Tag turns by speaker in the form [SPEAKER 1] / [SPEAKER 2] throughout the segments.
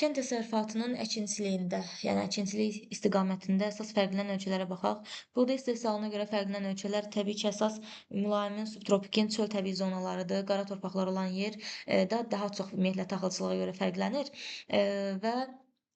[SPEAKER 1] Kənd təsərrüfatının əkinçiliyində, yəni əkinçilik istiqamətində əsas fərqlənən ölkələrə baxaq. Buğda istehsalına görə fərqlənən ölkələr təbii ki, əsas mülayim subtropik çöl təbii zonalarıdır. Qara torpaqlar olan yer daha çox ümumiyyətlə taxılçılığa görə fərqlənir. Və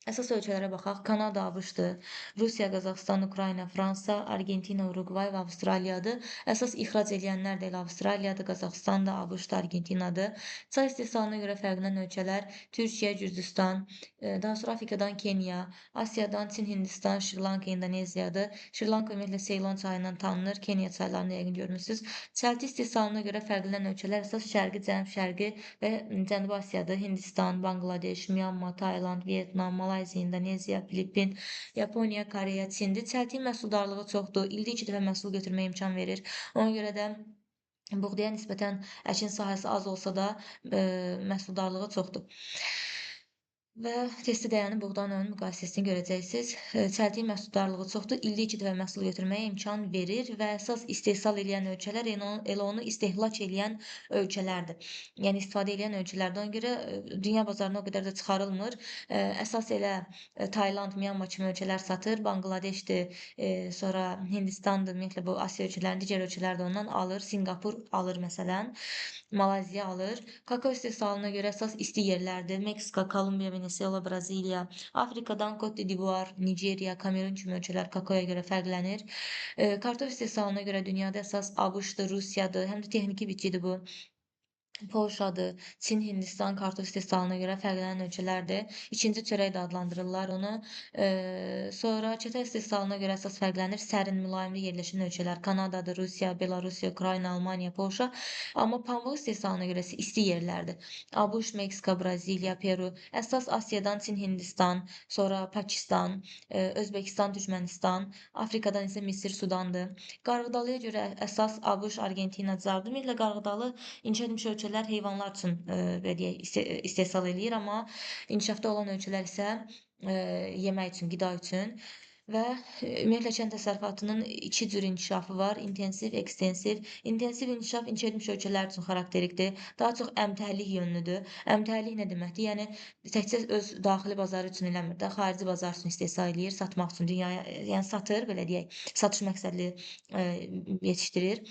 [SPEAKER 1] əsas ölkələrə baxaq. Kanada, ABŞ-dır, Rusiya, Qazaxıstan, Ukrayna, Fransa, Argentina, Uruqvay və Avstraliyadır. Əsas ixrac edilənlər də elə Avstraliyadır, Qazaxıstandır, ABŞ-dır, Argentinadır. Çay istehsalına görə fərqlənən ölkələr Türkiyə, Gürcüstan, daha sonra Afrikadan Kenya, Asiyadan Çin, Hindistan, Şri-Lanka, İndoneziyadır. Şri-Lanka ümumiyyətlə Seylan çayından tanınır, Kenya çaylarını yəqin görmüsünüz. Çəlti istehsalına görə fərqlənən ölkələr əsas şərqi, cənub-şərqi və Cənubi Asiyadır. Hindistan, Banqladeş, Myanma, Tayland, Vyetnam, Malayziya, Indoneziya, Filippin, Yaponiya, Koreya, Çindir. Çəltiyin məhsuldarlığı çoxdur. İldə 2 dəfə məhsul götürməyə imkan verir. Ona görə də buğdaya nisbətən əkin sahəsi az olsa da, məhsuldarlığı çoxdur. Və testi dəyərini buğdanın müqayisəsini görəcəksiniz. Çəltiyin məhsuldarlığı çoxdur, ildə 2 dəfə məhsul götürməyə imkan verir və əsas istehsal eləyən ölkələr elə onu istehlak eləyən ölkələrdir. Yəni istifadə eləyən ölkələrdir. Ona görə dünya bazarına o qədər də çıxarılmır. Əsas elə Tayland, Myanma kimi ölkələr satır. Banqladeşdir, sonra Hindistandır, ümumiyyətlə bu Asiya ölkələrinin digər ölkələri də ondan alır. Sinqapur alır məsələn. Malazziya alır. Kakao istehsalına görə əsas isti yerlərdir. Meksika, Kolumbiya, Venesuela, Braziliya. Afrikadan Cote d'Ivoire, Nigeriya, Kamerun kimi ölkələr kakaoya görə fərqlənir. Kartof istehsalına görə dünyada əsas ABŞ-dır, Rusiyadır, həm də texniki bitkidir bu. Polşadır, Çin, Hindistan kartof istehsalına görə fərqlənən ölkələrdir. İkinci çörək də adlandırırlar onu. Sonra çətə istehsalına görə əsas fərqlənir. Sərin, mülayimli yerləşən ölkələr Kanadadır, Rusiya, Belarusiya, Ukrayna, Almaniya, Polşa. Amma pambıq istehsalına görə isə isti yerlərdir. ABŞ, Meksika, Braziliya, Peru. Əsas Asiyadan Çin, Hindistan, sonra Pakistan, Özbəkistan, Türkmənistan, Afrikadan isə Misir, Sudandır. Qarğıdalıya görə əsas ABŞ, Argentina, Zardır. Ümumiyyətlə qarğıdalı inkişaf etmiş ölkələr heyvanlar üçün belə deyək istehsal eləyir, amma inkişafda olan ölkələr isə yemək üçün, qida üçün. Və ümumiyyətlə kənd təsərrüfatının iki cür inkişafı var: intensiv, ekstensiv. İntensiv inkişaf inkişaf etmiş ölkələr üçün xarakterikdir. Daha çox əmtəlik yönlüdür. Əmtəlik nə deməkdir? Yəni təkcə öz daxili bazarı üçün eləmir də, xarici bazar üçün istehsal eləyir, satmaq üçün dünyaya, yəni satır, belə deyək, satış məqsədli yetişdirir.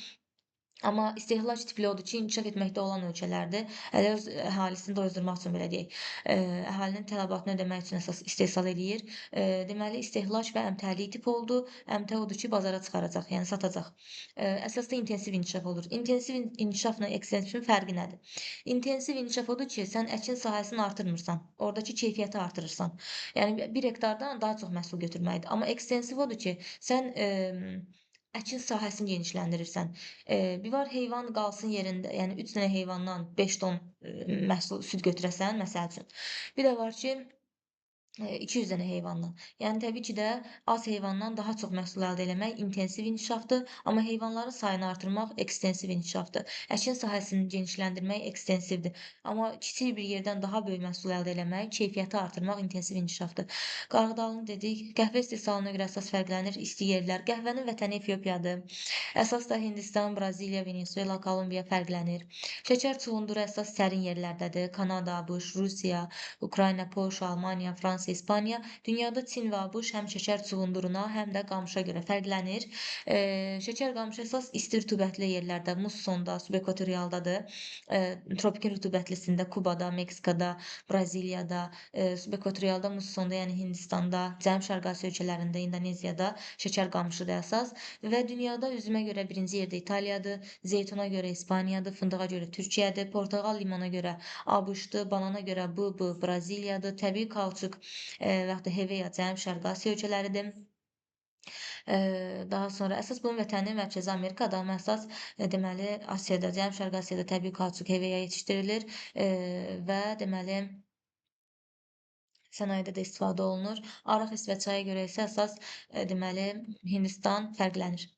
[SPEAKER 1] Amma istehlak tipli odur ki, inkişaf etməkdə olan ölkələrdir. Hələ öz əhalisini doyuzdurmaq üçün belə deyək, əhalinin tələbatını ödəmək üçün əsas istehsal eləyir. Deməli, istehlak və əmtəlik tipi oldu. Əmtəə odur ki, bazara çıxaracaq, yəni satacaq. Əsas da intensiv inkişaf olur. İntensiv inkişafla ekstensivin fərqi nədir? İntensiv inkişaf odur ki, sən əkin sahəsini artırmırsan, oradakı keyfiyyəti artırırsan. Yəni 1 hektardan daha çox məhsul götürməkdir. Amma ekstensiv odur ki, sən əkin sahəsini genişləndirirsən. Bir var heyvan qalsın yerində, yəni 3 dənə heyvandan 5 ton məhsul, süd götürəsən məsəl üçün. Bir də var ki, 200 dənə heyvandan. Yəni təbii ki də az heyvandan daha çox məhsul əldə eləmək intensiv inkişafdır, amma heyvanların sayını artırmaq ekstensiv inkişafdır. Əkin sahəsini genişləndirmək ekstensivdir. Amma kiçik bir yerdən daha böyük məhsul əldə eləmək, keyfiyyəti artırmaq intensiv inkişafdır. Qarğıdalını dedik. Qəhvə istehsalına görə əsas fərqlənir isti yerlər. Qəhvənin vətəni Efiopiyadır. Əsas da Hindistan, Braziliya, Venesuela, Kolumbiya fərqlənir. Şəkər çuğunduru əsas sərin yerlərdədir. Kanada, ABŞ, Rusiya, Ukrayna, Polşa, Almaniya, Fransa, İspaniya. Dünyada Çin və ABŞ həm şəkər çuğunduruna, həm də qamışa görə fərqlənir. Şəkər qamışı əsas isti rütubətli yerlərdə, mussonda, subekvatorialdadır. Tropik rütubətlisində Kubada, Meksikada, Braziliyada, subekvatorialda, mussonda, yəni Hindistanda, Cənub-Şərqi Asiya ölkələrində, İndoneziyada şəkər qamışıdır əsas. Və dünyada üzümə görə birinci yerdə İtaliyadır, zeytuna görə İspaniyadır, fındığa görə Türkiyədir, portağal, limona görə ABŞ-dır, banana görə BB Braziliyadır, təbii kauçuk və yaxud da Heveya Cənub-Şərqi Asiya ölkələridir. Daha sonra əsas bunun vətəni Mərkəzi Amerikada, amma əsas deməli Asiyada, Cənub-Şərqi Asiyada təbii kauçuk Heveya yetişdirilir və deməli sənayedə də istifadə olunur. Araq, İsveç çaya görə isə əsas deməli Hindistan fərqlənir.